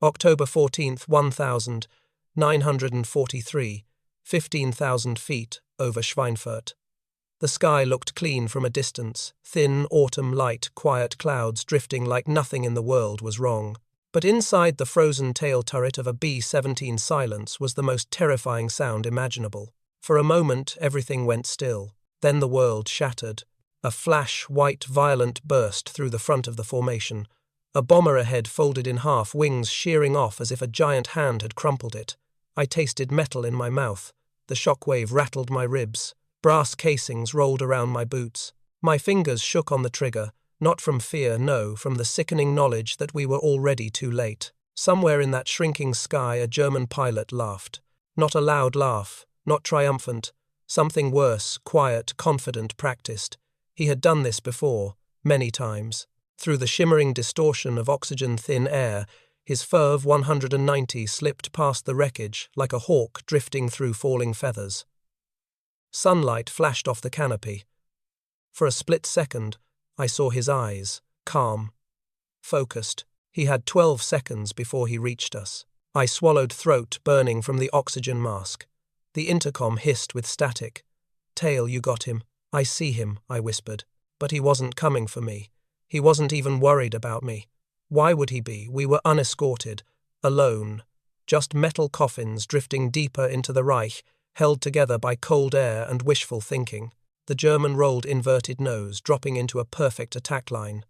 October 14th, 1943, 15,000 feet over Schweinfurt. The sky looked clean from a distance, thin autumn light, quiet clouds drifting like nothing in the world was wrong. But inside the frozen tail turret of a B-17 silence was the most terrifying sound imaginable. For a moment everything went still. Then the world shattered. A flash, white, violent burst through the front of the formation. A bomber ahead folded in half, wings shearing off as if a giant hand had crumpled it. I tasted metal in my mouth. The shockwave rattled my ribs. Brass casings rolled around my boots. My fingers shook on the trigger, not from fear, no, from the sickening knowledge that we were already too late. Somewhere in that shrinking sky a German pilot laughed. Not a loud laugh, not triumphant. Something worse, quiet, confident, practiced. He had done this before, many times. Through the shimmering distortion of oxygen-thin air, his Furv 190 slipped past the wreckage like a hawk drifting through falling feathers. Sunlight flashed off the canopy. For a split second, I saw his eyes, calm, focused. He had 12 seconds before he reached us. I swallowed, throat burning from the oxygen mask. The intercom hissed with static. "Tail, you got him. I see him," I whispered. But he wasn't coming for me. He wasn't even worried about me. Why would he be? We were unescorted, alone. Just metal coffins drifting deeper into the Reich, held together by cold air and wishful thinking. The German rolled inverted nose, dropping into a perfect attack line.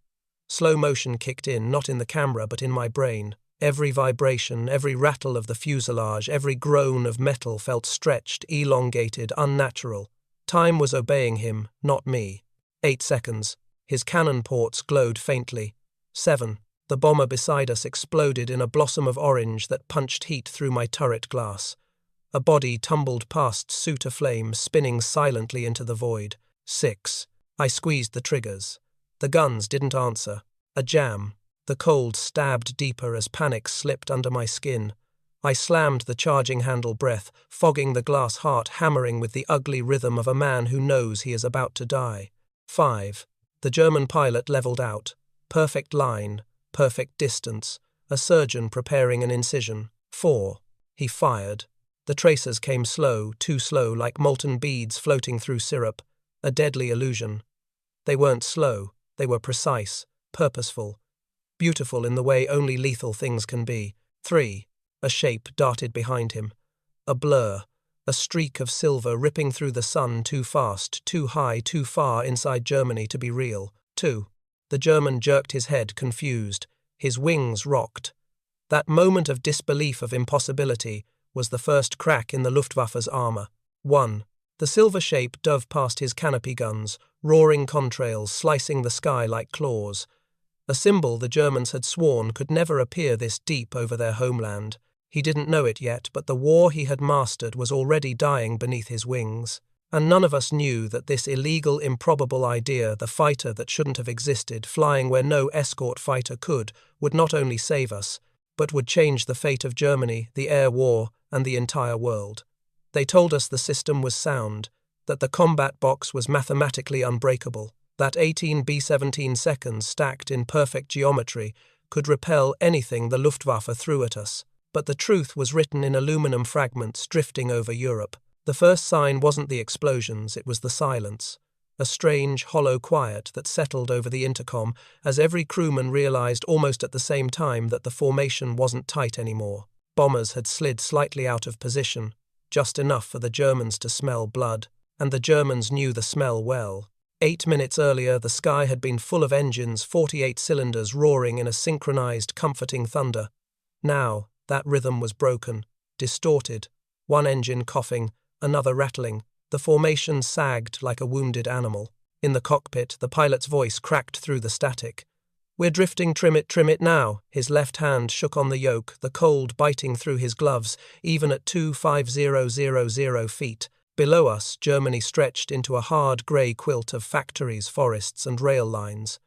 Slow motion kicked in, not in the camera but in my brain. Every vibration, every rattle of the fuselage, every groan of metal felt stretched, elongated, unnatural. Time was obeying him, not me. 8 seconds. His cannon ports glowed faintly. 7. The bomber beside us exploded in a blossom of orange that punched heat through my turret glass. A body tumbled past, suit aflame, spinning silently into the void. 6. I squeezed the triggers. The guns didn't answer. A jam. The cold stabbed deeper as panic slipped under my skin. I slammed the charging handle, breath, fogging the glass heart, hammering with the ugly rhythm of a man who knows he is about to die. 5. The German pilot leveled out. Perfect line, perfect distance, a surgeon preparing an incision. 4. He fired. The tracers came slow, too slow, like molten beads floating through syrup, a deadly illusion. They weren't slow, they were precise, purposeful, beautiful in the way only lethal things can be. 3. A shape darted behind him. A blur, a streak of silver ripping through the sun, too fast, too high, too far inside Germany to be real. 2. The German jerked his head, confused. His wings rocked. That moment of disbelief, of impossibility, was the first crack in the Luftwaffe's armor. 1. The silver shape dove past his canopy guns, roaring contrails slicing the sky like claws. A symbol the Germans had sworn could never appear this deep over their homeland. He didn't know it yet, but the war he had mastered was already dying beneath his wings. And none of us knew that this illegal, improbable idea, the fighter that shouldn't have existed, flying where no escort fighter could, would not only save us, but would change the fate of Germany, the air war, and the entire world. They told us the system was sound, that the combat box was mathematically unbreakable, that 18 B-17 seconds stacked in perfect geometry could repel anything the Luftwaffe threw at us. But the truth was written in aluminum fragments drifting over Europe. The first sign wasn't the explosions, it was the silence. A strange, hollow quiet that settled over the intercom as every crewman realized almost at the same time that the formation wasn't tight anymore. Bombers had slid slightly out of position, just enough for the Germans to smell blood. And the Germans knew the smell well. 8 minutes earlier, the sky had been full of engines, 48 cylinders roaring in a synchronized, comforting thunder. Now, that rhythm was broken, distorted. One engine coughing, another rattling. The formation sagged like a wounded animal. In the cockpit, the pilot's voice cracked through the static. "We're drifting, trim it now." His left hand shook on the yoke, the cold biting through his gloves, even at 25000 feet. Below us, Germany stretched into a hard grey quilt of factories, forests, and rail lines.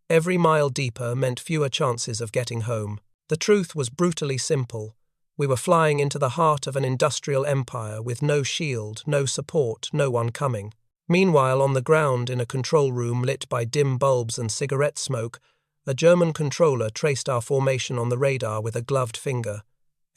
Every mile deeper meant fewer chances of getting home. The truth was brutally simple. We were flying into the heart of an industrial empire with no shield, no support, no one coming. Meanwhile, on the ground in a control room lit by dim bulbs and cigarette smoke, A German controller traced our formation on the radar with a gloved finger.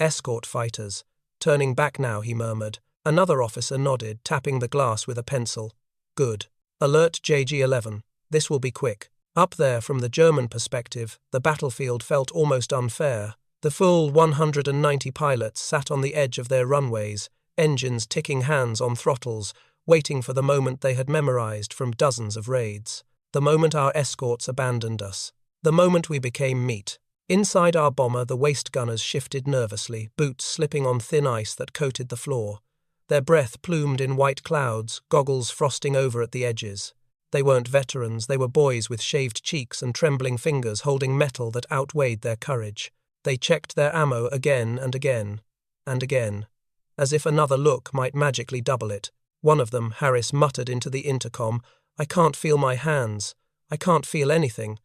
Escort fighters. Turning back now, he murmured. Another officer nodded, tapping the glass with a pencil. Good. Alert JG-11. This will be quick. Up there, from the German perspective, the battlefield felt almost unfair. The full 190 pilots sat on the edge of their runways, engines ticking, hands on throttles, waiting for the moment they had memorized from dozens of raids. The moment our escorts abandoned us. The moment we became meat. Inside our bomber, the waist gunners shifted nervously, boots slipping on thin ice that coated the floor. Their breath plumed in white clouds, goggles frosting over at the edges. They weren't veterans, they were boys with shaved cheeks and trembling fingers holding metal that outweighed their courage. They checked their ammo again and again, and again, as if another look might magically double it. One of them, Harris, muttered into the intercom, "I can't feel my hands. I can't feel anything."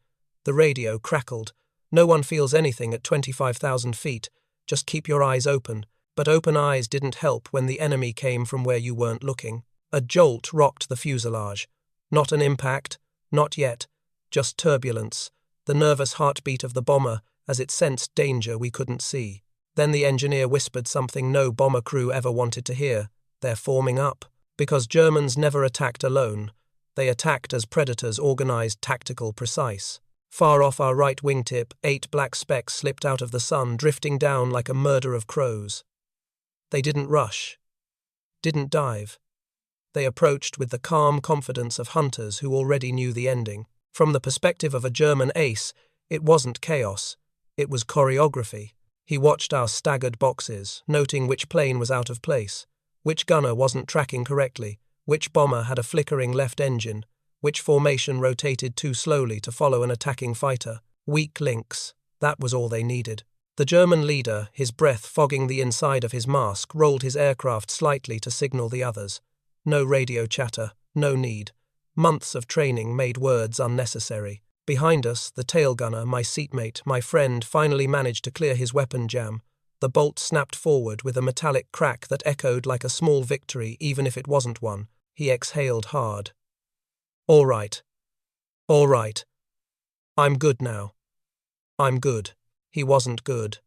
The radio crackled. "No one feels anything at 25,000 feet. Just keep your eyes open." But open eyes didn't help when the enemy came from where you weren't looking. A jolt rocked the fuselage. Not an impact, not yet, just turbulence, the nervous heartbeat of the bomber as it sensed danger we couldn't see. Then the engineer whispered something no bomber crew ever wanted to hear. They're forming up. Because Germans never attacked alone. They attacked as predators, organized, tactical, precise. Far off our right wingtip, 8 black specks slipped out of the sun, drifting down like a murder of crows. They didn't rush. Didn't dive. They approached with the calm confidence of hunters who already knew the ending. From the perspective of a German ace, it wasn't chaos. It was choreography. He watched our staggered boxes, noting which plane was out of place, which gunner wasn't tracking correctly, which bomber had a flickering left engine, which formation rotated too slowly to follow an attacking fighter. Weak links. That was all they needed. The German leader, his breath fogging the inside of his mask, rolled his aircraft slightly to signal the others. No radio chatter, no need. Months of training made words unnecessary. Behind us, the tail gunner, my seatmate, my friend, finally managed to clear his weapon jam. The bolt snapped forward with a metallic crack that echoed like a small victory, even if it wasn't one. He exhaled hard. All right. All right. I'm good now. I'm good. He wasn't good.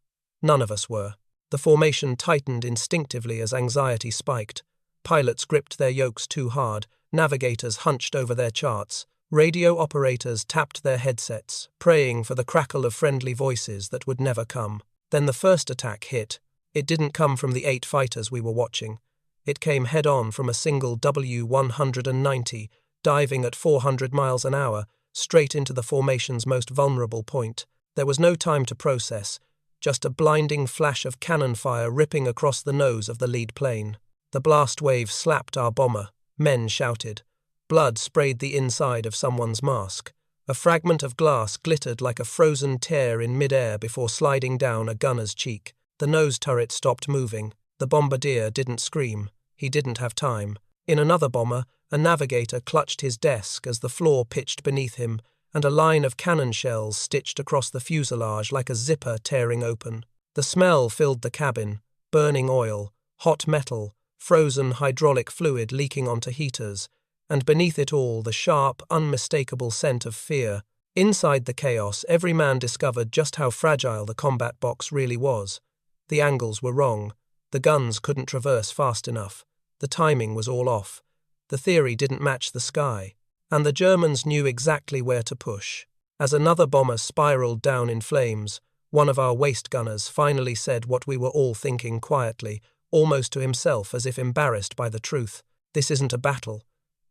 None of us were. The formation tightened instinctively as anxiety spiked. Pilots gripped their yokes too hard, navigators hunched over their charts, radio operators tapped their headsets, praying for the crackle of friendly voices that would never come. Then the first attack hit. It didn't come from the 8 fighters we were watching. It came head-on from a single W-190, diving at 400 miles an hour, straight into the formation's most vulnerable point. There was no time to process, just a blinding flash of cannon fire ripping across the nose of the lead plane. The blast wave slapped our bomber. Men shouted. Blood sprayed the inside of someone's mask. A fragment of glass glittered like a frozen tear in mid-air before sliding down a gunner's cheek. The nose turret stopped moving. The bombardier didn't scream. He didn't have time. In another bomber, a navigator clutched his desk as the floor pitched beneath him, and a line of cannon shells stitched across the fuselage like a zipper tearing open. The smell filled the cabin. Burning oil, hot metal, frozen hydraulic fluid leaking onto heaters, and beneath it all the sharp, unmistakable scent of fear. Inside the chaos, every man discovered just how fragile the combat box really was. The angles were wrong. The guns couldn't traverse fast enough. The timing was all off. The theory didn't match the sky. And the Germans knew exactly where to push. As another bomber spiraled down in flames, one of our waist gunners finally said what we were all thinking quietly, almost to himself as if embarrassed by the truth. This isn't a battle.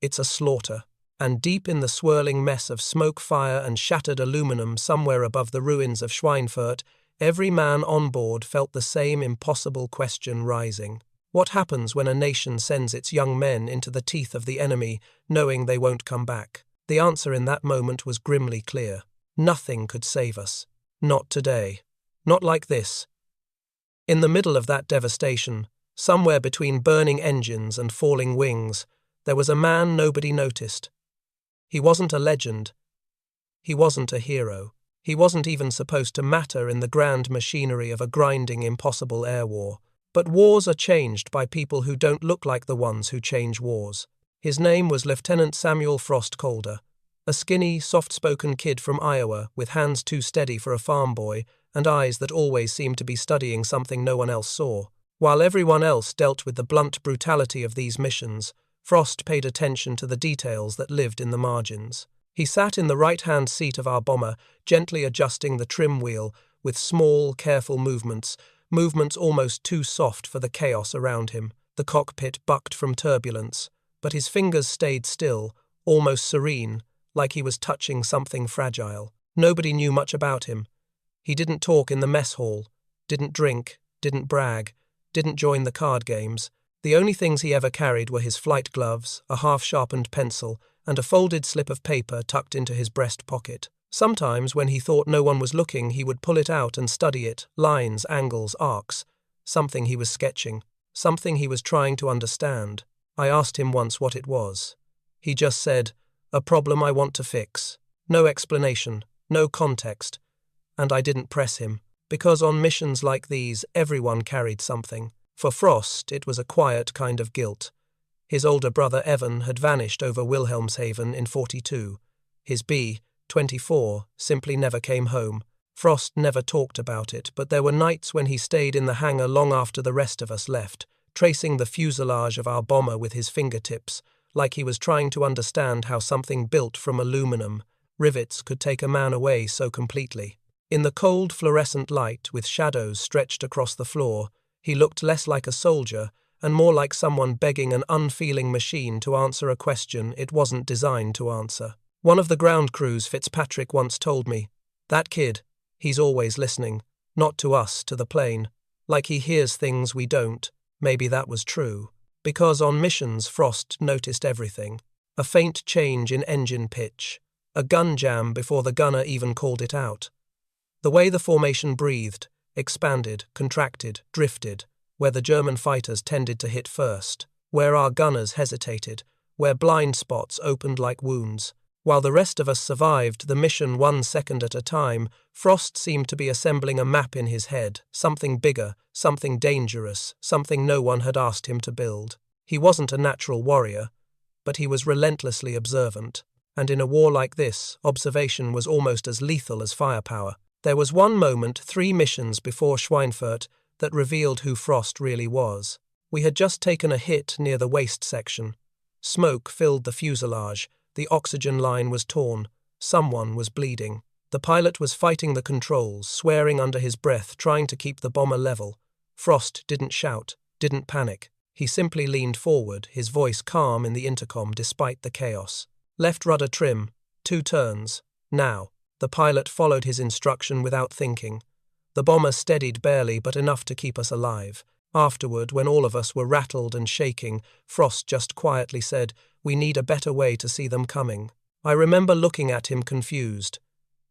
It's a slaughter. And deep in the swirling mess of smoke, fire, and shattered aluminum somewhere above the ruins of Schweinfurt, every man on board felt the same impossible question rising. What happens when a nation sends its young men into the teeth of the enemy, knowing they won't come back? The answer in that moment was grimly clear. Nothing could save us. Not today. Not like this. In the middle of that devastation, somewhere between burning engines and falling wings, there was a man nobody noticed. He wasn't a legend. He wasn't a hero. He wasn't even supposed to matter in the grand machinery of a grinding, impossible air war. But wars are changed by people who don't look like the ones who change wars. His name was Lieutenant Samuel Frost Calder, A skinny, soft-spoken kid from Iowa, with hands too steady for a farm boy and eyes that always seemed to be studying something no one else saw. While everyone else dealt with the blunt brutality of these missions, Frost paid attention to the details that lived in the margins. He sat in the right-hand seat of our bomber, gently adjusting the trim wheel with small, careful movements almost too soft for the chaos around him. The cockpit bucked from turbulence, but his fingers stayed still, almost serene, like he was touching something fragile. Nobody knew much about him. He didn't talk in the mess hall, didn't drink, didn't brag, didn't join the card games. The only things he ever carried were his flight gloves, a half-sharpened pencil, and a folded slip of paper tucked into his breast pocket. Sometimes, when he thought no one was looking, he would pull it out and study it, lines, angles, arcs, something he was sketching, something he was trying to understand. I asked him once what it was. He just said, "A problem I want to fix." No explanation, no context. And I didn't press him, because on missions like these, everyone carried something. For Frost, it was a quiet kind of guilt. His older brother Evan had vanished over Wilhelmshaven in 42. His B-24 simply never came home. Frost never talked about it, but there were nights when he stayed in the hangar long after the rest of us left, tracing the fuselage of our bomber with his fingertips, like he was trying to understand how something built from aluminum, rivets, could take a man away so completely. In the cold fluorescent light, with shadows stretched across the floor, he looked less like a soldier and more like someone begging an unfeeling machine to answer a question it wasn't designed to answer. One of the ground crews, Fitzpatrick, once told me, "That kid, he's always listening, not to us, to the plane, like he hears things we don't." Maybe that was true, because on missions Frost noticed everything. A faint change in engine pitch, a gun jam before the gunner even called it out. The way the formation breathed, expanded, contracted, drifted, where the German fighters tended to hit first, where our gunners hesitated, where blind spots opened like wounds. While the rest of us survived the mission 1 second at a time, Frost seemed to be assembling a map in his head, something bigger, something dangerous, something no one had asked him to build. He wasn't a natural warrior, but he was relentlessly observant, and in a war like this, observation was almost as lethal as firepower. There was one moment 3 missions before Schweinfurt that revealed who Frost really was. We had just taken a hit near the waist section. Smoke filled the fuselage, the oxygen line was torn, someone was bleeding. The pilot was fighting the controls, swearing under his breath, trying to keep the bomber level. Frost didn't shout, didn't panic. He simply leaned forward, his voice calm in the intercom despite the chaos. "Left rudder trim, 2 turns, now." The pilot followed his instruction without thinking. The bomber steadied barely, but enough to keep us alive. Afterward, when all of us were rattled and shaking, Frost just quietly said, "We need a better way to see them coming." I remember looking at him confused.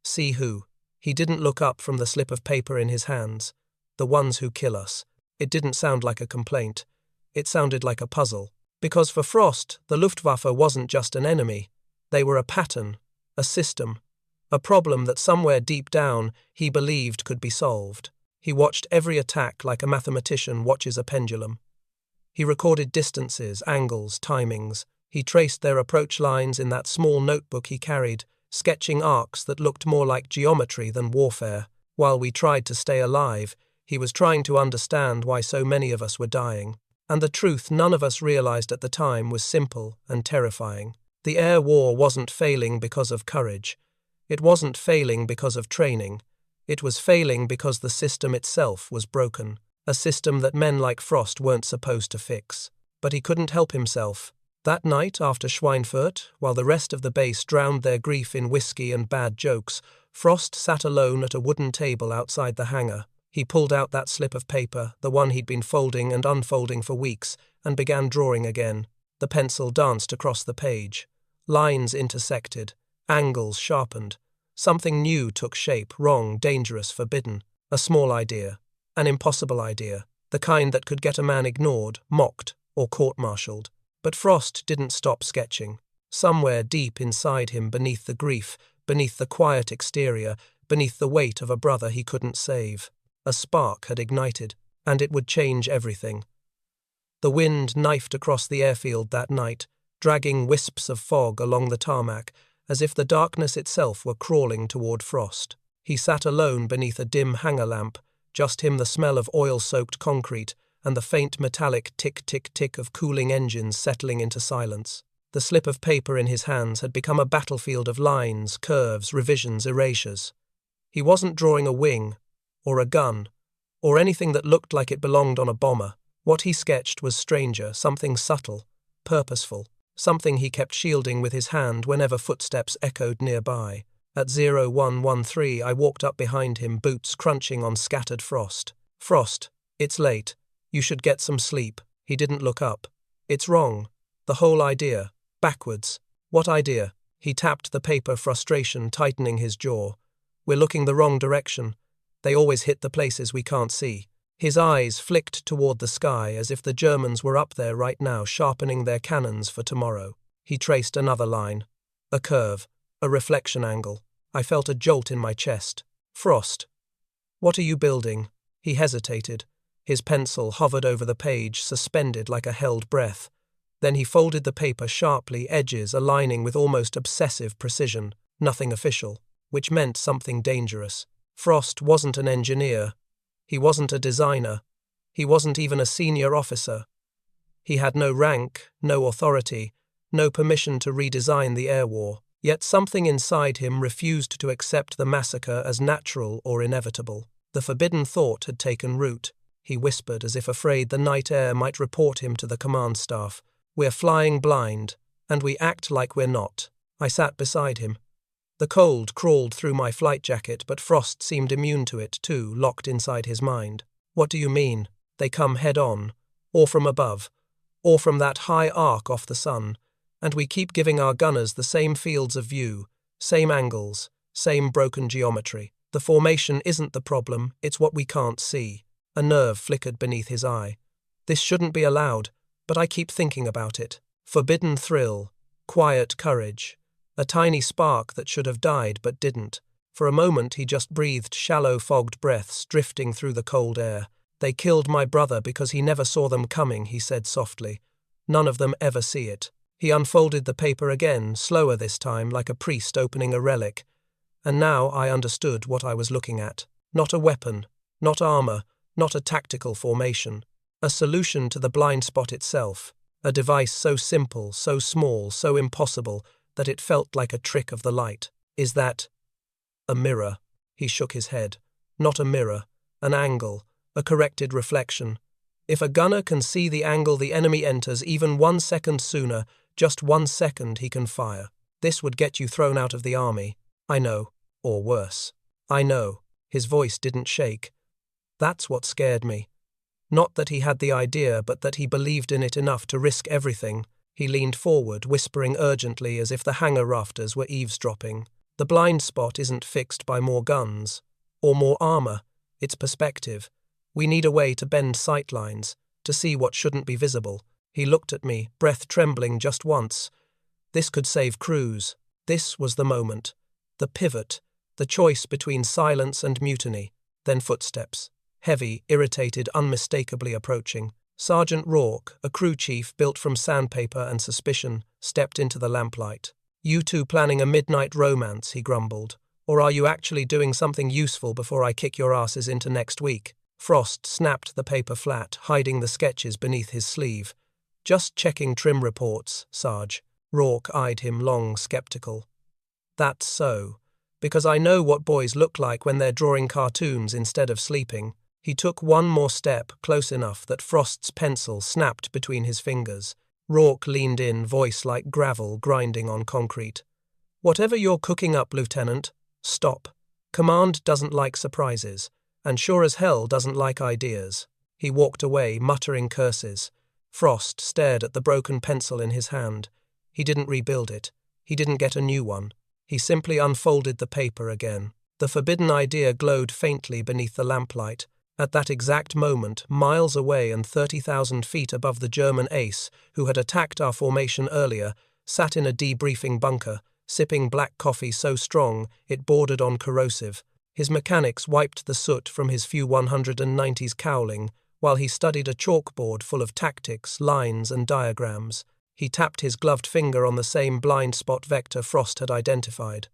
See who? He didn't look up from the slip of paper in his hands. The ones who kill us. It didn't sound like a complaint. It sounded like a puzzle. Because for Frost, the Luftwaffe wasn't just an enemy. They were a pattern, a system, a problem that somewhere deep down he believed could be solved. He watched every attack like a mathematician watches a pendulum. He recorded distances, angles, timings. He traced their approach lines in that small notebook he carried, sketching arcs that looked more like geometry than warfare. While we tried to stay alive, he was trying to understand why so many of us were dying. And the truth none of us realized at the time was simple and terrifying. The air war wasn't failing because of courage. It wasn't failing because of training. It was failing because the system itself was broken, a system that men like Frost weren't supposed to fix. But he couldn't help himself. That night after Schweinfurt, while the rest of the base drowned their grief in whiskey and bad jokes, Frost sat alone at a wooden table outside the hangar. He pulled out that slip of paper, the one he'd been folding and unfolding for weeks, and began drawing again. The pencil danced across the page. Lines intersected, angles sharpened. Something new took shape, wrong, dangerous, forbidden. A small idea, an impossible idea, the kind that could get a man ignored, mocked, or court-martialed. But Frost didn't stop sketching. Somewhere deep inside him, beneath the grief, beneath the quiet exterior, beneath the weight of a brother he couldn't save, a spark had ignited, and it would change everything. The wind knifed across the airfield that night, dragging wisps of fog along the tarmac, as if the darkness itself were crawling toward Frost. He sat alone beneath a dim hanger lamp, just him, the smell of oil-soaked concrete, and the faint metallic tick-tick-tick of cooling engines settling into silence. The slip of paper in his hands had become a battlefield of lines, curves, revisions, erasures. He wasn't drawing a wing, or a gun, or anything that looked like it belonged on a bomber. What he sketched was stranger, something subtle, purposeful, something he kept shielding with his hand whenever footsteps echoed nearby. At 0113, I walked up behind him, boots crunching on scattered frost. "Frost, it's late. You should get some sleep." He didn't look up. "It's wrong. The whole idea. Backwards." "What idea?" He tapped the paper, frustration tightening his jaw. "We're looking the wrong direction. They always hit the places we can't see." His eyes flicked toward the sky as if the Germans were up there right now, sharpening their cannons for tomorrow. He traced another line. A curve. A reflection angle. I felt a jolt in my chest. "Frost, what are you building?" He hesitated. His pencil hovered over the page, suspended like a held breath. Then he folded the paper sharply, edges aligning with almost obsessive precision. Nothing official, which meant something dangerous. Frost wasn't an engineer. He wasn't a designer. He wasn't even a senior officer. He had no rank, no authority, no permission to redesign the air war. Yet something inside him refused to accept the massacre as natural or inevitable. The forbidden thought had taken root. He whispered, as if afraid the night air might report him to the command staff. "We're flying blind, and we act like we're not." I sat beside him. The cold crawled through my flight jacket, but Frost seemed immune to it too, locked inside his mind. "What do you mean? They come head-on, or from above, or from that high arc off the sun, and we keep giving our gunners the same fields of view, same angles, same broken geometry. The formation isn't the problem, it's what we can't see." A nerve flickered beneath his eye. "This shouldn't be allowed, but I keep thinking about it." Forbidden thrill, quiet courage, a tiny spark that should have died but didn't. For a moment he just breathed shallow, fogged breaths drifting through the cold air. "They killed my brother because he never saw them coming," he said softly. "None of them ever see it." He unfolded the paper again, slower this time, like a priest opening a relic. And now I understood what I was looking at. Not a weapon, not armor, not a tactical formation. A solution to the blind spot itself. A device so simple, so small, so impossible, that it felt like a trick of the light. "Is that a mirror?" He shook his head. "Not a mirror. An angle. A corrected reflection. If a gunner can see the angle the enemy enters even 1 second sooner, just 1 second, he can fire. This would get you thrown out of the army." "I know. Or worse." "I know." His voice didn't shake. That's what scared me. Not that he had the idea, but that he believed in it enough to risk everything. He leaned forward, whispering urgently as if the hangar rafters were eavesdropping. "The blind spot isn't fixed by more guns, or more armor. It's perspective. We need a way to bend sight lines, to see what shouldn't be visible." He looked at me, breath trembling just once. This could save crews. This was the moment. The pivot. The choice between silence and mutiny. Then footsteps. Heavy, irritated, unmistakably approaching. Sergeant Rourke, a crew chief built from sandpaper and suspicion, stepped into the lamplight. "You two planning a midnight romance," he grumbled. "Or are you actually doing something useful before I kick your asses into next week?" Frost snapped the paper flat, hiding the sketches beneath his sleeve. "Just checking trim reports, Sarge." Rourke eyed him long, skeptical. "That's so. Because I know what boys look like when they're drawing cartoons instead of sleeping." He took one more step, close enough that Frost's pencil snapped between his fingers. Rourke leaned in, voice like gravel grinding on concrete. "Whatever you're cooking up, Lieutenant, stop. Command doesn't like surprises, and sure as hell doesn't like ideas." He walked away, muttering curses. Frost stared at the broken pencil in his hand. He didn't rebuild it. He didn't get a new one. He simply unfolded the paper again. The forbidden idea glowed faintly beneath the lamplight. At that exact moment, miles away and 30,000 feet above the German ace, who had attacked our formation earlier, sat in a debriefing bunker, sipping black coffee so strong it bordered on corrosive. His mechanics wiped the soot from his few 190s cowling, while he studied a chalkboard full of tactics, lines, and diagrams. He tapped his gloved finger on the same blind spot vector Frost had identified.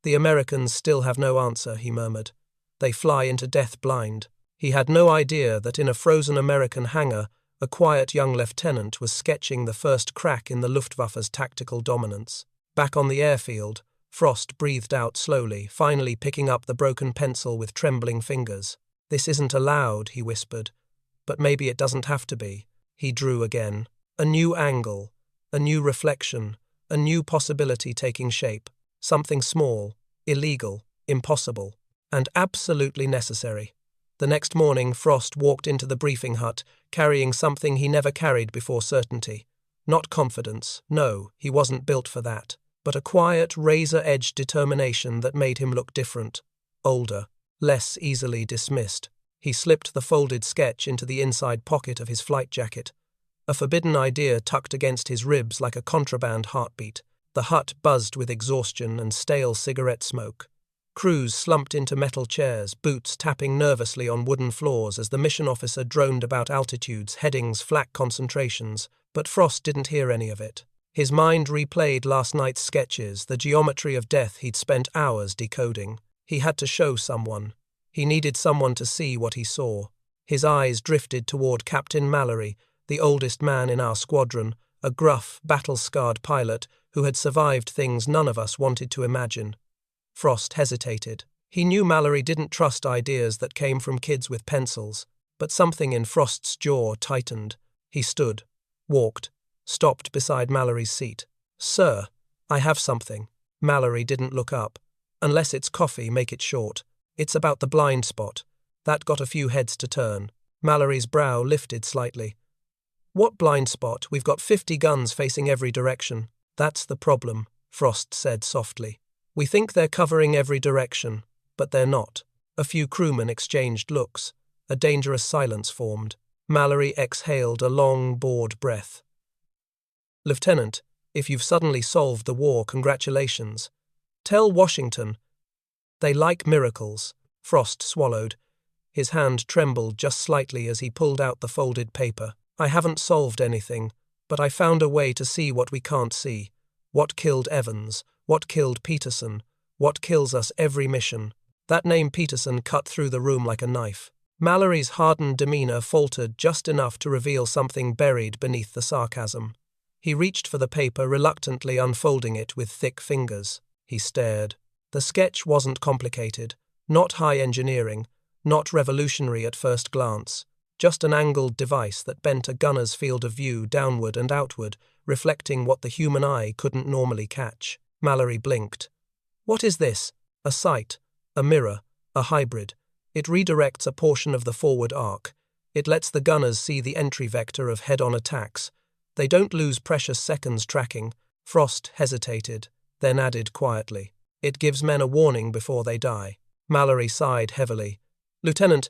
"The Americans still have no answer," he murmured. "They fly into death blind." He had no idea that in a frozen American hangar, a quiet young lieutenant was sketching the first crack in the Luftwaffe's tactical dominance. Back on the airfield, Frost breathed out slowly, finally picking up the broken pencil with trembling fingers. "This isn't allowed," he whispered. "But maybe it doesn't have to be." He drew again. A new angle, a new reflection, a new possibility taking shape. Something small, illegal, impossible, and absolutely necessary. The next morning, Frost walked into the briefing hut, carrying something he never carried before: certainty. Not confidence, no, he wasn't built for that, but a quiet, razor-edged determination that made him look different, older, less easily dismissed. He slipped the folded sketch into the inside pocket of his flight jacket, a forbidden idea tucked against his ribs like a contraband heartbeat. The hut buzzed with exhaustion and stale cigarette smoke. Crews slumped into metal chairs, boots tapping nervously on wooden floors as the mission officer droned about altitudes, headings, flak concentrations, but Frost didn't hear any of it. His mind replayed last night's sketches, the geometry of death he'd spent hours decoding. He had to show someone. He needed someone to see what he saw. His eyes drifted toward Captain Mallory, the oldest man in our squadron, a gruff, battle-scarred pilot who had survived things none of us wanted to imagine. Frost hesitated. He knew Mallory didn't trust ideas that came from kids with pencils, but something in Frost's jaw tightened. He stood, walked, stopped beside Mallory's seat. "Sir, I have something." Mallory didn't look up. "Unless it's coffee, make it short. It's about the blind spot." That got a few heads to turn. Mallory's brow lifted slightly. "What blind spot? We've got 50 guns facing every direction." "That's the problem," Frost said softly. "We think they're covering every direction, but they're not." A few crewmen exchanged looks. A dangerous silence formed. Mallory exhaled a long, bored breath. "Lieutenant, if you've suddenly solved the war, congratulations. Tell Washington. They like miracles." Frost swallowed. His hand trembled just slightly as he pulled out the folded paper. "I haven't solved anything, but I found a way to see what we can't see. What killed Evans? What killed Peterson? What kills us every mission?" That name Peterson cut through the room like a knife. Mallory's hardened demeanor faltered just enough to reveal something buried beneath the sarcasm. He reached for the paper, reluctantly unfolding it with thick fingers. He stared. The sketch wasn't complicated, not high engineering, not revolutionary at first glance, just an angled device that bent a gunner's field of view downward and outward, reflecting what the human eye couldn't normally catch. Mallory blinked. "What is this?" "A sight, a mirror, a hybrid. It redirects a portion of the forward arc. It lets the gunners see the entry vector of head-on attacks. They don't lose precious seconds tracking." Frost hesitated, then added quietly, "It gives men a warning before they die." Mallory sighed heavily. "Lieutenant,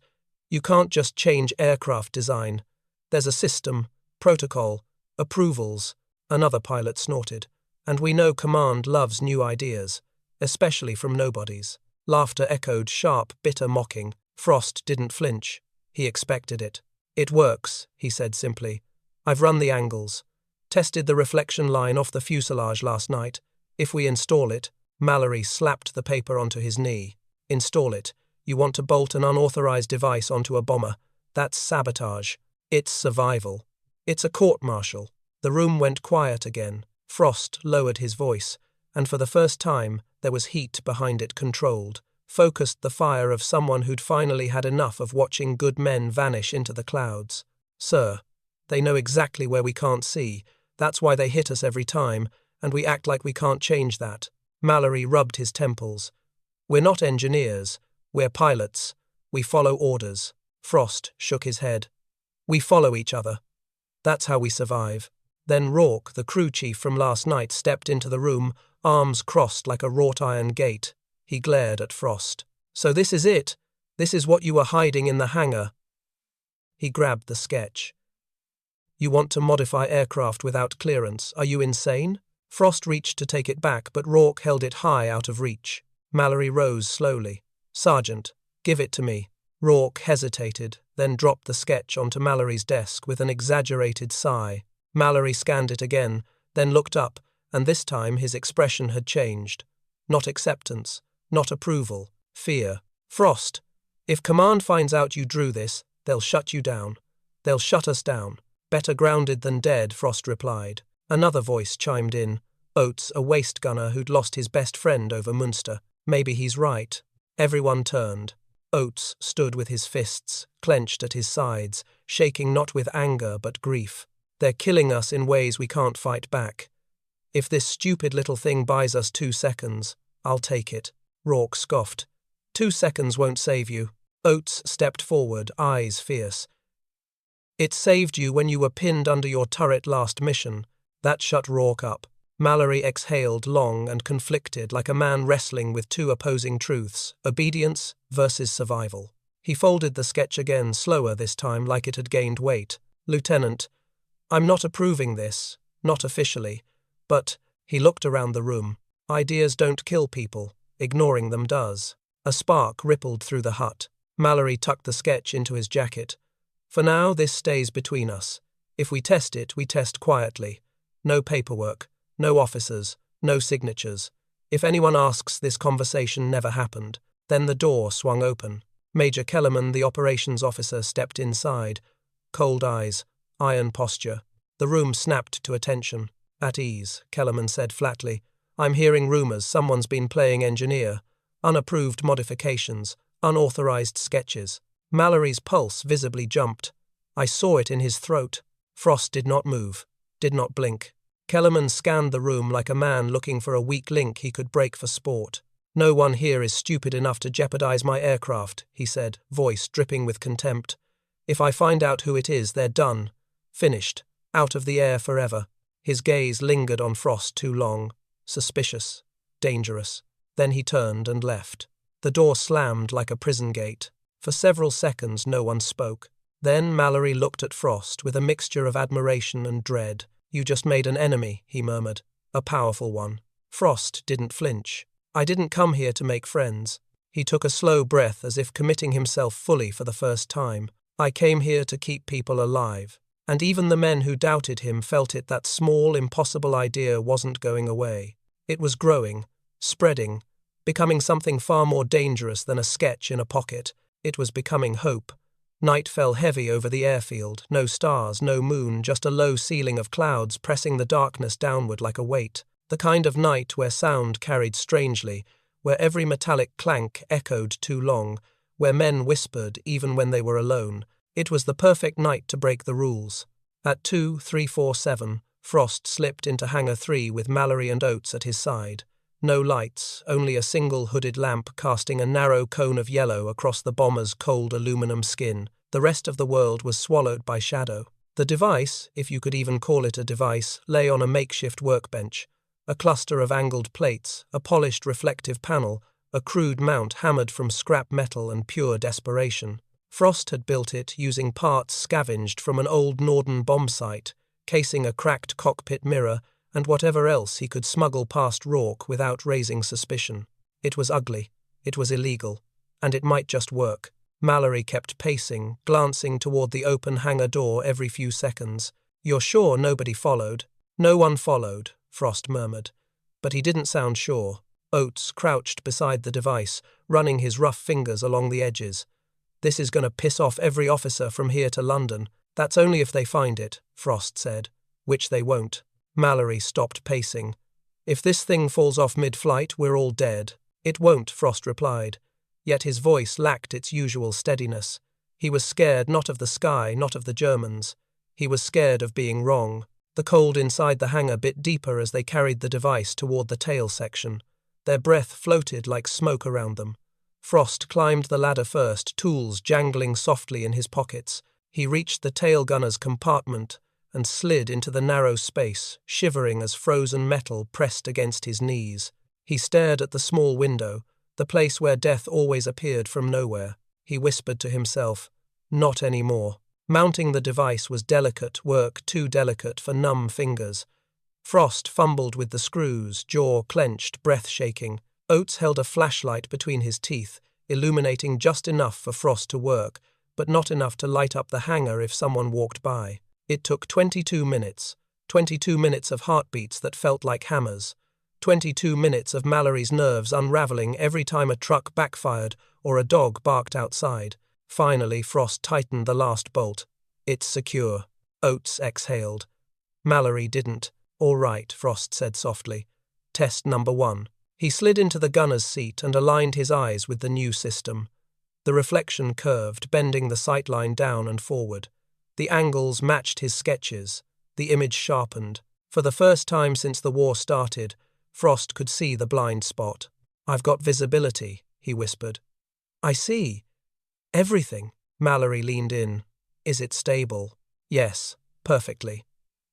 you can't just change aircraft design. There's a system, protocol, approvals." Another pilot snorted. "And we know command loves new ideas, especially from nobodies." Laughter echoed, sharp, bitter mocking. Frost didn't flinch. He expected it. "It works," he said simply. "I've run the angles. Tested the reflection line off the fuselage last night. If we install it..." Mallory slapped the paper onto his knee. "Install it. You want to bolt an unauthorized device onto a bomber. That's sabotage. It's survival. It's a court-martial." The room went quiet again. Frost lowered his voice, and for the first time there was heat behind it, controlled, focused, the fire of someone who'd finally had enough of watching good men vanish into the clouds. "Sir, they know exactly where we can't see. That's why they hit us every time, and we act like we can't change that." Mallory rubbed his temples. "We're not engineers. We're pilots. We follow orders." Frost shook his head. "We follow each other. That's how we survive." Then Rourke, the crew chief from last night, stepped into the room, arms crossed like a wrought-iron gate. He glared at Frost. "So this is it? This is what you were hiding in the hangar?" He grabbed the sketch. "You want to modify aircraft without clearance? Are you insane?" Frost reached to take it back, but Rourke held it high out of reach. Mallory rose slowly. "Sergeant, give it to me." Rourke hesitated, then dropped the sketch onto Mallory's desk with an exaggerated sigh. Mallory scanned it again, then looked up, and this time his expression had changed. Not acceptance, not approval, fear. Frost, if Command finds out you drew this, they'll shut you down. They'll shut us down. Better grounded than dead, Frost replied. Another voice chimed in. Oates, a waste gunner who'd lost his best friend over Munster. Maybe he's right. Everyone turned. Oates stood with his fists clenched at his sides, shaking not with anger but grief. They're killing us in ways we can't fight back. If this stupid little thing buys us 2 seconds, I'll take it. Rourke scoffed. 2 seconds won't save you. Oates stepped forward, eyes fierce. It saved you when you were pinned under your turret last mission. That shut Rourke up. Mallory exhaled long and conflicted like a man wrestling with 2 opposing truths, obedience versus survival. He folded the sketch again, slower this time, like it had gained weight. Lieutenant, I'm not approving this, not officially, but, he looked around the room, ideas don't kill people, ignoring them does. A spark rippled through the hut. Mallory tucked the sketch into his jacket. For now, this stays between us. If we test it, we test quietly. No paperwork. No officers, no signatures. If anyone asks, this conversation never happened. Then the door swung open. Major Kellerman, the operations officer, stepped inside. Cold eyes, iron posture. The room snapped to attention. At ease, Kellerman said flatly. I'm hearing rumors someone's been playing engineer. Unapproved modifications, unauthorized sketches. Mallory's pulse visibly jumped. I saw it in his throat. Frost did not move, did not blink. Kellerman scanned the room like a man looking for a weak link he could break for sport. No one here is stupid enough to jeopardize my aircraft, he said, voice dripping with contempt. If I find out who it is, they're done. Finished. Out of the air forever. His gaze lingered on Frost too long. Suspicious. Dangerous. Then he turned and left. The door slammed like a prison gate. For several seconds no one spoke. Then Mallory looked at Frost with a mixture of admiration and dread. You just made an enemy, he murmured. A powerful one. Frost didn't flinch. I didn't come here to make friends. He took a slow breath as if committing himself fully for the first time. I came here to keep people alive. And even the men who doubted him felt it. That small, impossible idea wasn't going away. It was growing, spreading, becoming something far more dangerous than a sketch in a pocket. It was becoming hope. Night fell heavy over the airfield, no stars, no moon, just a low ceiling of clouds pressing the darkness downward like a weight. The kind of night where sound carried strangely, where every metallic clank echoed too long, where men whispered even when they were alone. It was the perfect night to break the rules. At 2347, Frost slipped into Hangar 3 with Mallory and Oates at his side. No lights, only a single hooded lamp casting a narrow cone of yellow across the bomber's cold aluminum skin. The rest of the world was swallowed by shadow. The device, if you could even call it a device, lay on a makeshift workbench. A cluster of angled plates, a polished reflective panel, a crude mount hammered from scrap metal and pure desperation. Frost had built it using parts scavenged from an old Norden bomb site, casing a cracked cockpit mirror, and whatever else he could smuggle past Rourke without raising suspicion. It was ugly, it was illegal, and it might just work. Mallory kept pacing, glancing toward the open hangar door every few seconds. You're sure nobody followed? No one followed, Frost murmured. But he didn't sound sure. Oates crouched beside the device, running his rough fingers along the edges. This is going to piss off every officer from here to London. That's only if they find it, Frost said. Which they won't. Mallory stopped pacing. If this thing falls off mid-flight, we're all dead. It won't, Frost replied. Yet his voice lacked its usual steadiness. He was scared not of the sky, not of the Germans. He was scared of being wrong. The cold inside the hangar bit deeper as they carried the device toward the tail section. Their breath floated like smoke around them. Frost climbed the ladder first, tools jangling softly in his pockets. He reached the tail gunner's compartment and slid into the narrow space, shivering as frozen metal pressed against his knees. He stared at the small window, the place where death always appeared from nowhere. He whispered to himself, "Not anymore." Mounting the device was delicate work, too delicate for numb fingers. Frost fumbled with the screws, jaw clenched, breath shaking. Oates held a flashlight between his teeth, illuminating just enough for Frost to work, but not enough to light up the hangar if someone walked by. It took 22 minutes. 22 minutes of heartbeats that felt like hammers. 22 minutes of Mallory's nerves unraveling every time a truck backfired or a dog barked outside. Finally, Frost tightened the last bolt. It's secure. Oates exhaled. Mallory didn't. All right, Frost said softly. Test number 1. He slid into the gunner's seat and aligned his eyes with the new system. The reflection curved, bending the sightline down and forward. The angles matched his sketches. The image sharpened. For the first time since the war started, Frost could see the blind spot. I've got visibility, he whispered. I see. Everything. Mallory leaned in. Is it stable? Yes, perfectly.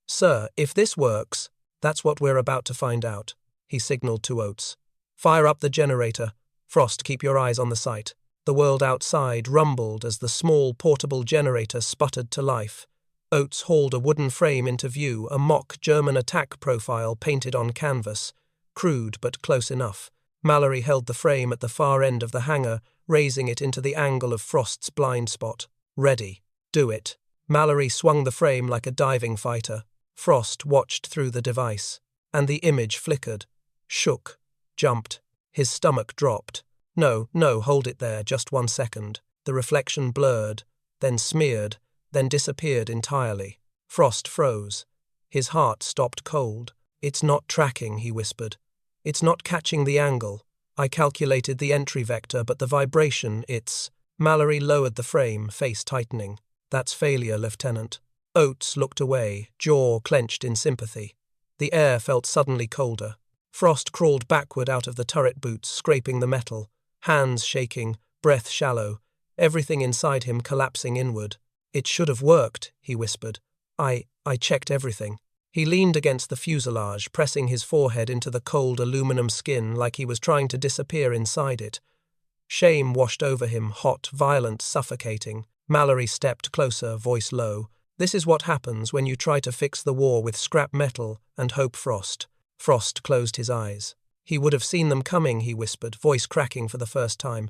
Sir, if this works, that's what we're about to find out, he signaled to Oates. Fire up the generator. Frost, keep your eyes on the site. The world outside rumbled as the small portable generator sputtered to life. Oates hauled a wooden frame into view, a mock German attack profile painted on canvas. Crude but close enough. Mallory held the frame at the far end of the hangar, raising it into the angle of Frost's blind spot. Ready. Do it. Mallory swung the frame like a diving fighter. Frost watched through the device. And the image flickered. Shook. Jumped. His stomach dropped. No, hold it there, just 1 second. The reflection blurred, then smeared, then disappeared entirely. Frost froze. His heart stopped cold. It's not tracking, he whispered. It's not catching the angle. I calculated the entry vector, but the vibration, it's… Mallory lowered the frame, face tightening. That's failure, Lieutenant. Oates looked away, jaw clenched in sympathy. The air felt suddenly colder. Frost crawled backward out of the turret boots, scraping the metal, hands shaking, breath shallow, everything inside him collapsing inward. It should have worked, he whispered. I checked everything. He leaned against the fuselage, pressing his forehead into the cold aluminum skin like he was trying to disappear inside it. Shame washed over him, hot, violent, suffocating. Mallory stepped closer, voice low. This is what happens when you try to fix the war with scrap metal and hope Frost. Frost closed his eyes. He would have seen them coming, he whispered, voice cracking for the first time.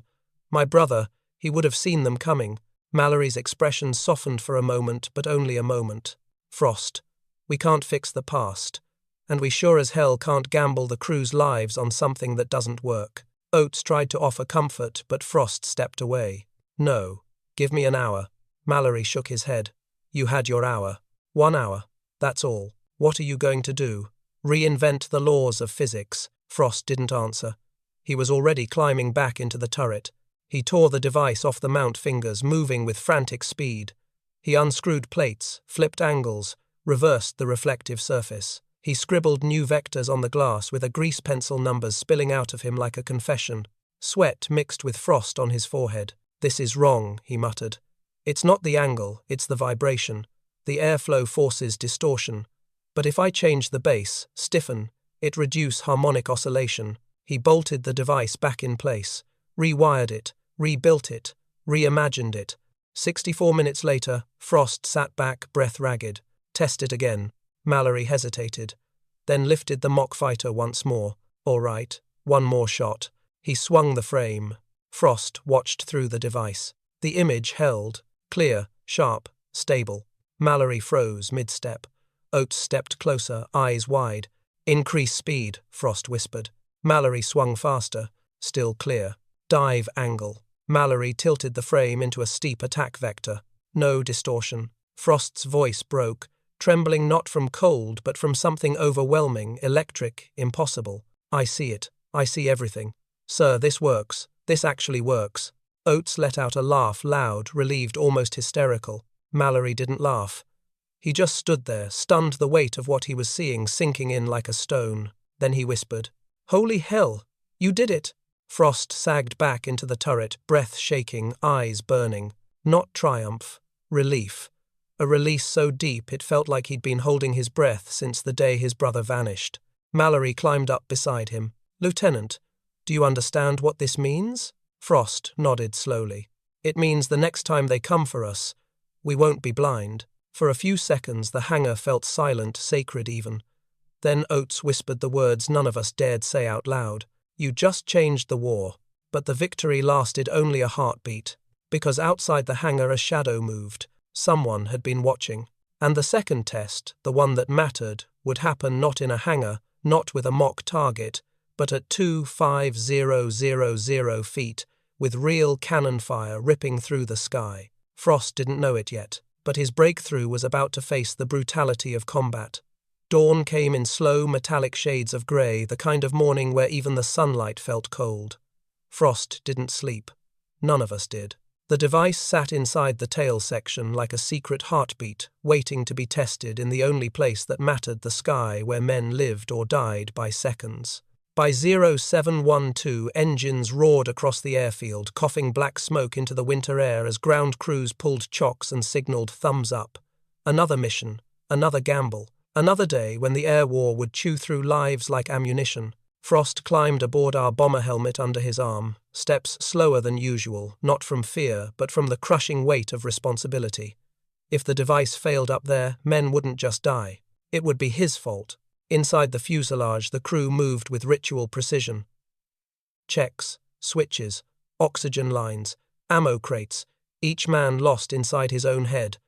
My brother, he would have seen them coming. Mallory's expression softened for a moment, but only a moment. Frost. We can't fix the past, and we sure as hell can't gamble the crew's lives on something that doesn't work. Oates tried to offer comfort, but Frost stepped away. No, give me an hour. Mallory shook his head. You had your hour. 1 hour. That's all. What are you going to do? Reinvent the laws of physics? Frost didn't answer. He was already climbing back into the turret. He tore the device off the mount fingers, moving with frantic speed. He unscrewed plates, flipped angles, reversed the reflective surface. He scribbled new vectors on the glass with a grease pencil, numbers spilling out of him like a confession. Sweat mixed with frost on his forehead. This is wrong, he muttered. It's not the angle, it's the vibration. The airflow forces distortion. But if I change the base, stiffen, it reduce harmonic oscillation. He bolted the device back in place, rewired it, rebuilt it, reimagined it. 64 minutes later, Frost sat back, breath ragged. Test it again. Mallory hesitated, then lifted the mock fighter once more. All right, 1 more shot. He swung the frame. Frost watched through the device. The image held, clear, sharp, stable. Mallory froze mid-step. Oates stepped closer, eyes wide. Increase speed, Frost whispered. Mallory swung faster, still clear. Dive angle. Mallory tilted the frame into a steep attack vector. No distortion. Frost's voice broke, trembling not from cold but from something overwhelming, electric, impossible. I see it. I see everything. Sir, this works. This actually works. Oates let out a laugh, loud, relieved, almost hysterical. Mallory didn't laugh. He just stood there, stunned, the weight of what he was seeing sinking in like a stone. Then he whispered, Holy hell! You did it! Frost sagged back into the turret, breath shaking, eyes burning. Not triumph. Relief. A release so deep it felt like he'd been holding his breath since the day his brother vanished. Mallory climbed up beside him. Lieutenant, do you understand what this means? Frost nodded slowly. It means the next time they come for us, we won't be blind. For a few seconds the hangar felt silent, sacred even. Then Oates whispered the words none of us dared say out loud. You just changed the war. But the victory lasted only a heartbeat. Because outside the hangar a shadow moved. Someone had been watching. And the second test, the one that mattered, would happen not in a hangar, not with a mock target, but at 2,5000 feet, with real cannon fire ripping through the sky. Frost didn't know it yet, but his breakthrough was about to face the brutality of combat. Dawn came in slow, metallic shades of grey, the kind of morning where even the sunlight felt cold. Frost didn't sleep. None of us did. The device sat inside the tail section like a secret heartbeat, waiting to be tested in the only place that mattered, the sky, where men lived or died by seconds. By 0712, engines roared across the airfield, coughing black smoke into the winter air as ground crews pulled chocks and signaled thumbs up. Another mission, another gamble, another day when the air war would chew through lives like ammunition. Frost climbed aboard our bomber helmet under his arm, steps slower than usual, not from fear, but from the crushing weight of responsibility. If the device failed up there, men wouldn't just die. It would be his fault. Inside the fuselage, the crew moved with ritual precision. Checks, switches, oxygen lines, ammo crates, each man lost inside his own head.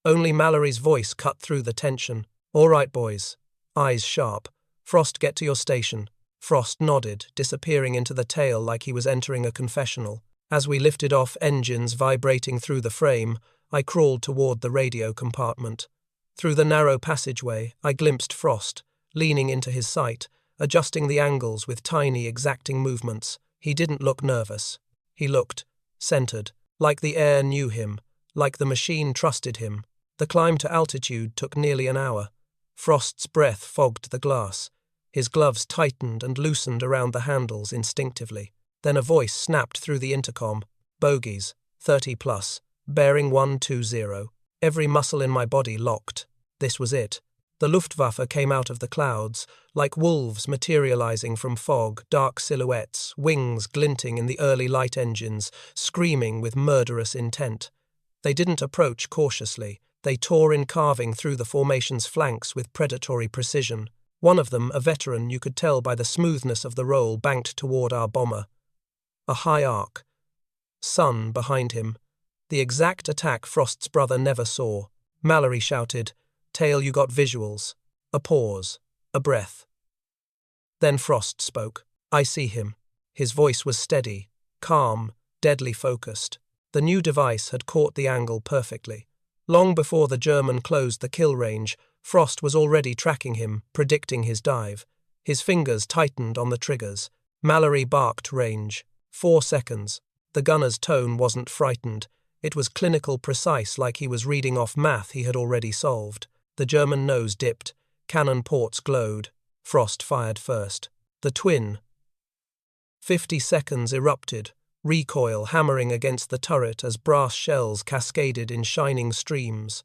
Only Mallory's voice cut through the tension. "All right, boys." Eyes sharp. "Frost, get to your station." Frost nodded, disappearing into the tail like he was entering a confessional. As we lifted off, engines vibrating through the frame, I crawled toward the radio compartment. Through the narrow passageway, I glimpsed Frost, leaning into his sight, adjusting the angles with tiny, exacting movements. He didn't look nervous. He looked centered, like the air knew him, like the machine trusted him. The climb to altitude took nearly an hour. Frost's breath fogged the glass. His gloves tightened and loosened around the handles instinctively. Then a voice snapped through the intercom. "Bogies, 30 plus, bearing 120. Every muscle in my body locked. This was it. The Luftwaffe came out of the clouds, like wolves materializing from fog, dark silhouettes, wings glinting in the early light engines, screaming with murderous intent. They didn't approach cautiously. They tore in, carving through the formation's flanks with predatory precision. One of them, a veteran, you could tell by the smoothness of the roll, banked toward our bomber. A high arc. Sun behind him. The exact attack Frost's brother never saw. Mallory shouted, "Tail, you got visuals." A pause. A breath. Then Frost spoke. "I see him." His voice was steady, calm, deadly focused. The new device had caught the angle perfectly. Long before the German closed the kill range, Frost was already tracking him, predicting his dive. His fingers tightened on the triggers. Mallory barked range. 4 seconds. The gunner's tone wasn't frightened. It was clinical, precise, like he was reading off math he had already solved. The German nose dipped. Cannon ports glowed. Frost fired first. The twin. 50 seconds erupted, recoil hammering against the turret as brass shells cascaded in shining streams.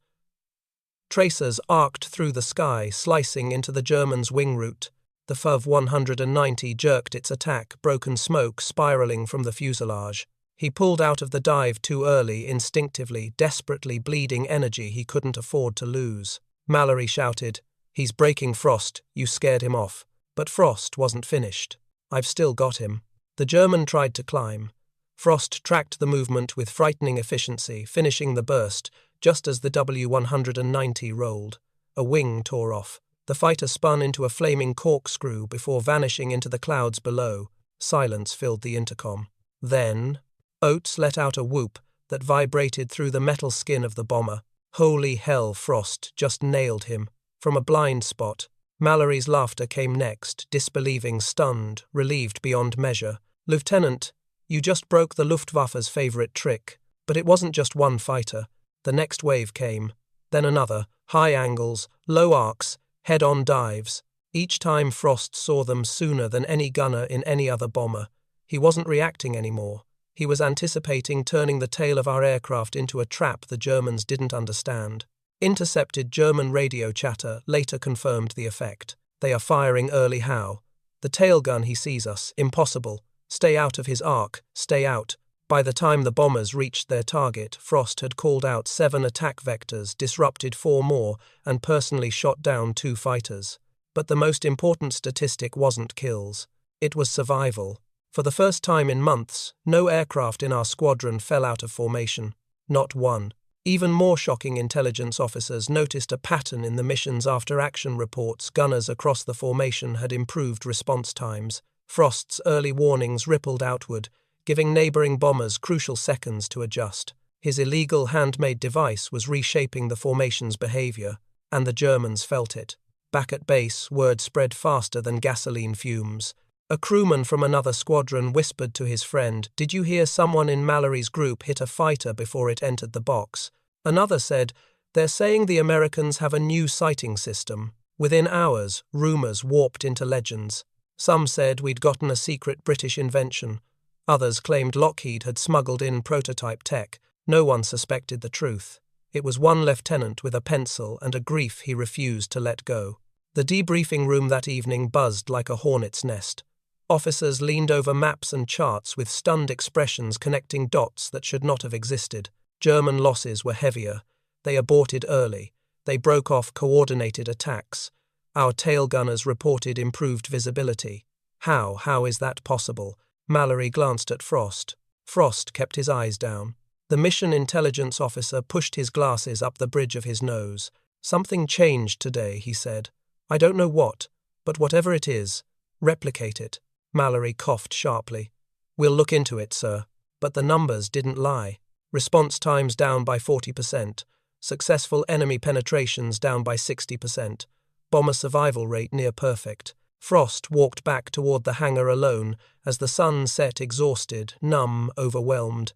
Tracers arced through the sky, slicing into the German's wing route. The F-190 jerked its attack, broken smoke spiraling from the fuselage. He pulled out of the dive too early, instinctively, desperately, bleeding energy he couldn't afford to lose. Mallory shouted, "He's breaking, Frost, you scared him off." But Frost wasn't finished. "I've still got him." The German tried to climb. Frost tracked the movement with frightening efficiency, finishing the burst, just as the W-190 rolled. A wing tore off. The fighter spun into a flaming corkscrew before vanishing into the clouds below. Silence filled the intercom. Then, Oates let out a whoop that vibrated through the metal skin of the bomber. Holy hell, Frost just nailed him. From a blind spot. Mallory's laughter came next, disbelieving, stunned, relieved beyond measure. "Lieutenant, you just broke the Luftwaffe's favorite trick." But it wasn't just one fighter. The next wave came, then another, high angles, low arcs, head-on dives. Each time Frost saw them sooner than any gunner in any other bomber. He wasn't reacting anymore. He was anticipating, turning the tail of our aircraft into a trap the Germans didn't understand. Intercepted German radio chatter later confirmed the effect. "They are firing early how? The tail gun, he sees us. Impossible. Stay out of his arc. Stay out." By the time the bombers reached their target, Frost had called out 7 attack vectors, disrupted 4 more, and personally shot down 2 fighters. But the most important statistic wasn't kills. It was survival. For the first time in months, no aircraft in our squadron fell out of formation. Not one. Even more shocking, intelligence officers noticed a pattern in the mission's after-action reports. Gunners across the formation had improved response times. Frost's early warnings rippled outward, giving neighboring bombers crucial seconds to adjust. His illegal handmade device was reshaping the formation's behavior, and the Germans felt it. Back at base, word spread faster than gasoline fumes. A crewman from another squadron whispered to his friend, "Did you hear someone in Mallory's group hit a fighter before it entered the box?" Another said, "They're saying the Americans have a new sighting system." Within hours, rumors warped into legends. Some said we'd gotten a secret British invention. Others claimed Lockheed had smuggled in prototype tech. No one suspected the truth. It was one lieutenant with a pencil and a grief he refused to let go. The debriefing room that evening buzzed like a hornet's nest. Officers leaned over maps and charts with stunned expressions connecting dots that should not have existed. German losses were heavier. They aborted early. They broke off coordinated attacks. Our tail gunners reported improved visibility. How is that possible? Mallory glanced at Frost. Frost kept his eyes down. The mission intelligence officer pushed his glasses up the bridge of his nose. "Something changed today," he said. "I don't know what, but whatever it is, replicate it." Mallory coughed sharply. "We'll look into it, sir." But the numbers didn't lie. Response times down by 40%. Successful enemy penetrations down by 60%. Bomber survival rate near perfect. Frost walked back toward the hangar alone as the sun set, exhausted, numb, overwhelmed.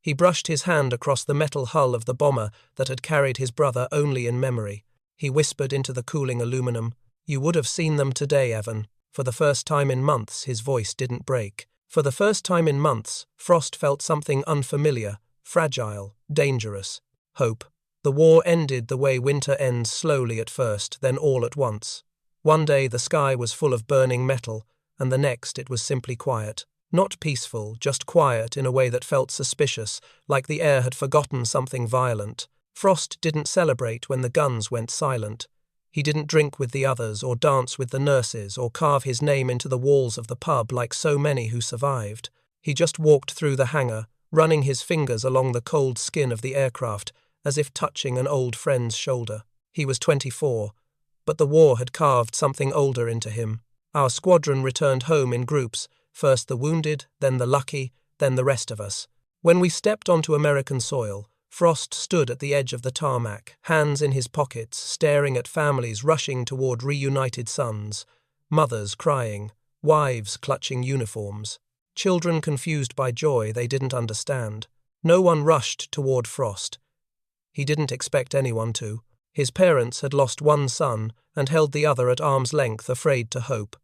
He brushed his hand across the metal hull of the bomber that had carried his brother only in memory. He whispered into the cooling aluminum, "You would have seen them today, Evan." For the first time in months, his voice didn't break. For the first time in months, Frost felt something unfamiliar, fragile, dangerous. Hope. The war ended the way winter ends, slowly at first, then all at once. One day the sky was full of burning metal, and the next it was simply quiet. Not peaceful, just quiet in a way that felt suspicious, like the air had forgotten something violent. Frost didn't celebrate when the guns went silent. He didn't drink with the others, or dance with the nurses, or carve his name into the walls of the pub like so many who survived. He just walked through the hangar, running his fingers along the cold skin of the aircraft, as if touching an old friend's shoulder. He was 24, but the war had carved something older into him. Our squadron returned home in groups, first the wounded, then the lucky, then the rest of us. When we stepped onto American soil, Frost stood at the edge of the tarmac, hands in his pockets, staring at families rushing toward reunited sons, mothers crying, wives clutching uniforms, children confused by joy they didn't understand. No one rushed toward Frost. He didn't expect anyone to. His parents had lost one son and held the other at arm's length, afraid to hope.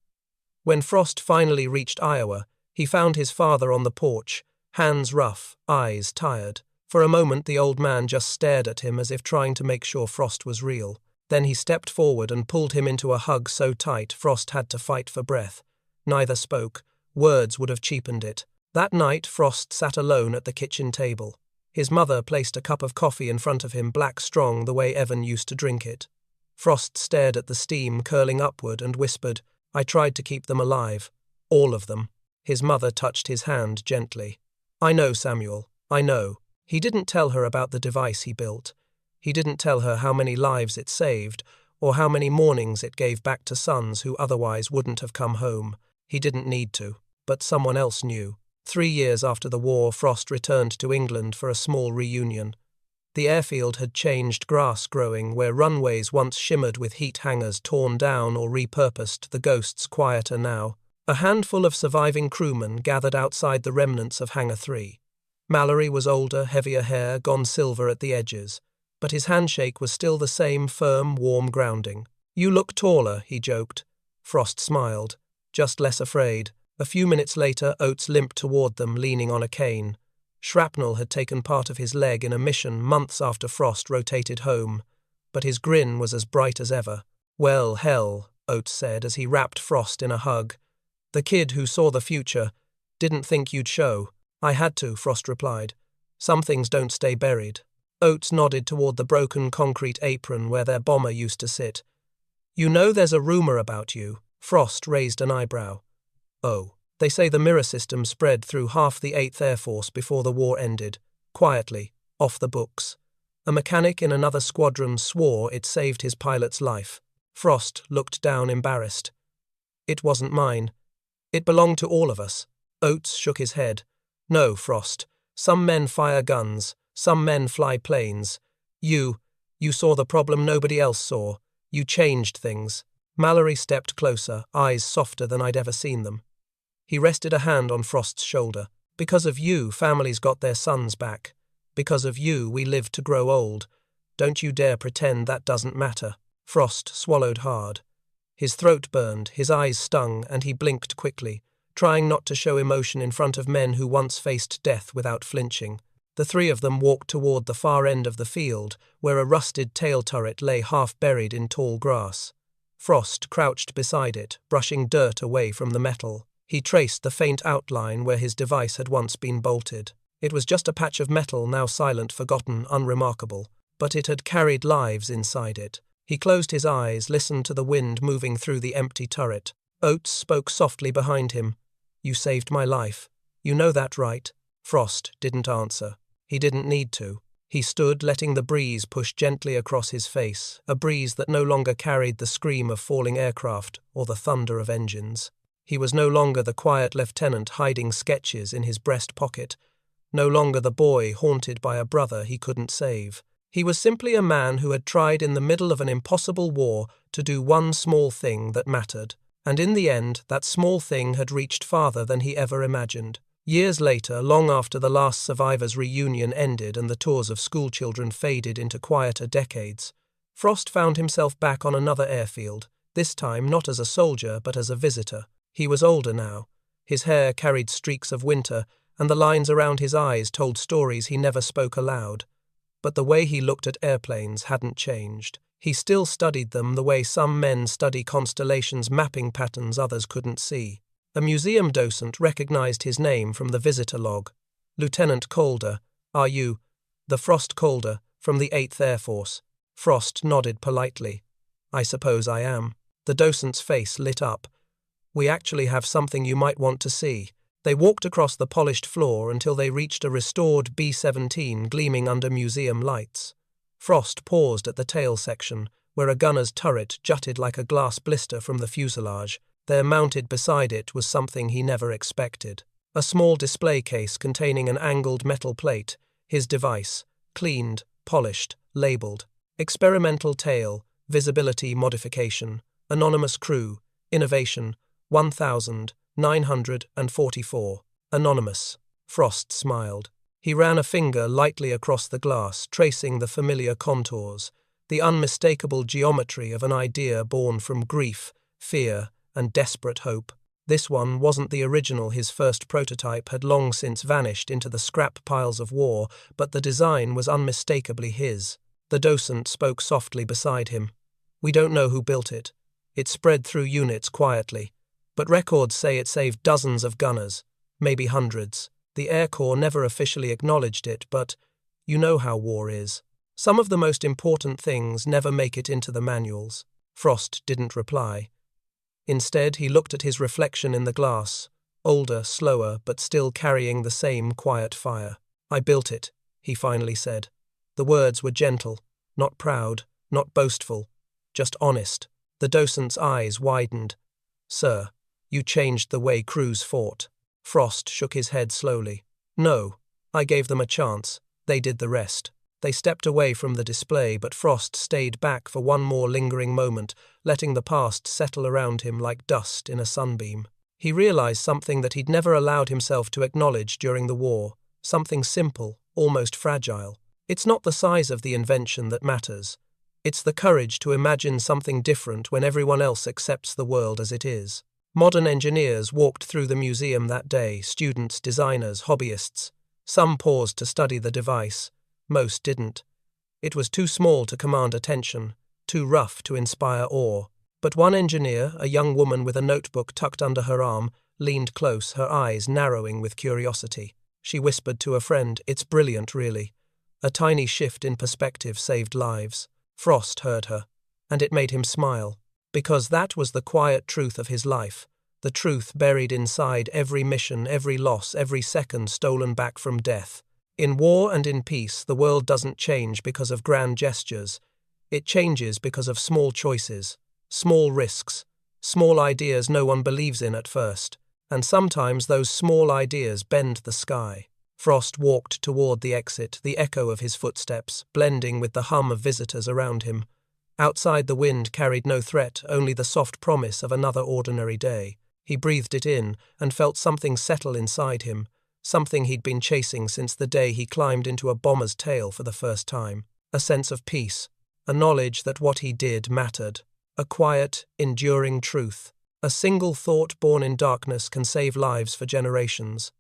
When Frost finally reached Iowa, he found his father on the porch, hands rough, eyes tired. For a moment the old man just stared at him as if trying to make sure Frost was real. Then he stepped forward and pulled him into a hug so tight Frost had to fight for breath. Neither spoke. Words would have cheapened it. That night Frost sat alone at the kitchen table. His mother placed a cup of coffee in front of him, black strong the way Evan used to drink it. Frost stared at the steam curling upward and whispered, "I tried to keep them alive. All of them." His mother touched his hand gently. "I know, Samuel. I know." He didn't tell her about the device he built. He didn't tell her how many lives it saved, or how many mornings it gave back to sons who otherwise wouldn't have come home. He didn't need to, but someone else knew. 3 years after the war, Frost returned to England for a small reunion. The airfield had changed, grass growing, where runways once shimmered with heat hangars torn down or repurposed, the ghosts quieter now. A handful of surviving crewmen gathered outside the remnants of Hangar 3. Mallory was older, heavier hair, gone silver at the edges, but his handshake was still the same firm, warm grounding. "You look taller," he joked. Frost smiled, just less afraid. A few minutes later, Oates limped toward them, leaning on a cane. Shrapnel had taken part of his leg in a mission months after Frost rotated home, but his grin was as bright as ever. "Well, hell," Oates said as he wrapped Frost in a hug. "The kid who saw the future. Didn't think you'd show." "I had to," Frost replied. "Some things don't stay buried." Oates nodded toward the broken concrete apron where their bomber used to sit. "You know there's a rumor about you." Frost raised an eyebrow. "Oh, they say the mirror system spread through half the 8th Air Force before the war ended. Quietly, off the books. A mechanic in another squadron swore it saved his pilot's life. Frost looked down embarrassed. It wasn't mine. It belonged to all of us. Oates shook his head. No, Frost. Some men fire guns. Some men fly planes. You saw the problem nobody else saw. You changed things. Mallory stepped closer, eyes softer than I'd ever seen them. He rested a hand on Frost's shoulder. Because of you, families got their sons back. Because of you, we lived to grow old. Don't you dare pretend that doesn't matter. Frost swallowed hard. His throat burned, his eyes stung, and he blinked quickly, trying not to show emotion in front of men who once faced death without flinching. The three of them walked toward the far end of the field, where a rusted tail turret lay half buried in tall grass. Frost crouched beside it, brushing dirt away from the metal. He traced the faint outline where his device had once been bolted. It was just a patch of metal, now silent, forgotten, unremarkable, but it had carried lives inside it. He closed his eyes, listened to the wind moving through the empty turret. Oates spoke softly behind him. You saved my life. You know that, right? Frost didn't answer. He didn't need to. He stood, letting the breeze push gently across his face, a breeze that no longer carried the scream of falling aircraft or the thunder of engines. He was no longer the quiet lieutenant hiding sketches in his breast pocket, no longer the boy haunted by a brother he couldn't save. He was simply a man who had tried in the middle of an impossible war to do one small thing that mattered, and in the end that small thing had reached farther than he ever imagined. Years later, long after the last survivors' reunion ended and the tours of schoolchildren faded into quieter decades, Frost found himself back on another airfield, this time not as a soldier but as a visitor. He was older now. His hair carried streaks of winter, and the lines around his eyes told stories he never spoke aloud. But the way he looked at airplanes hadn't changed. He still studied them the way some men study constellations, mapping patterns others couldn't see. A museum docent recognized his name from the visitor log. Lieutenant Calder, are you? The Frost Calder, from the 8th Air Force. Frost nodded politely. I suppose I am. The docent's face lit up. We actually have something you might want to see. They walked across the polished floor until they reached a restored B-17 gleaming under museum lights. Frost paused at the tail section, where a gunner's turret jutted like a glass blister from the fuselage. There, mounted beside it, was something he never expected. A small display case containing an angled metal plate, his device, cleaned, polished, labeled. Experimental tail, visibility modification, anonymous crew, innovation, 1944. Anonymous. Frost smiled. He ran a finger lightly across the glass, tracing the familiar contours, the unmistakable geometry of an idea born from grief, fear, and desperate hope. This one wasn't the original. His first prototype had long since vanished into the scrap piles of war, but the design was unmistakably his. The docent spoke softly beside him. We don't know who built it. It spread through units quietly, but records say it saved dozens of gunners, maybe hundreds. The Air Corps never officially acknowledged it, but you know how war is. Some of the most important things never make it into the manuals. Frost didn't reply. Instead, he looked at his reflection in the glass, older, slower, but still carrying the same quiet fire. I built it, he finally said. The words were gentle, not proud, not boastful, just honest. The docent's eyes widened. Sir, you changed the way crews fought. Frost shook his head slowly. No, I gave them a chance. They did the rest. They stepped away from the display, but Frost stayed back for one more lingering moment, letting the past settle around him like dust in a sunbeam. He realized something that he'd never allowed himself to acknowledge during the war, something simple, almost fragile. It's not the size of the invention that matters. It's the courage to imagine something different when everyone else accepts the world as it is. Modern engineers walked through the museum that day, students, designers, hobbyists. Some paused to study the device. Most didn't. It was too small to command attention, too rough to inspire awe. But one engineer, a young woman with a notebook tucked under her arm, leaned close, her eyes narrowing with curiosity. She whispered to a friend, "It's brilliant, really." A tiny shift in perspective saved lives. Frost heard her, and it made him smile. Because that was the quiet truth of his life, the truth buried inside every mission, every loss, every second stolen back from death. In war and in peace, the world doesn't change because of grand gestures. It changes because of small choices, small risks, small ideas no one believes in at first. And sometimes those small ideas bend the sky. Frost walked toward the exit, the echo of his footsteps, blending with the hum of visitors around him. Outside the wind carried no threat, only the soft promise of another ordinary day. He breathed it in and felt something settle inside him, something he'd been chasing since the day he climbed into a bomber's tail for the first time. A sense of peace, a knowledge that what he did mattered, a quiet, enduring truth. A single thought born in darkness can save lives for generations.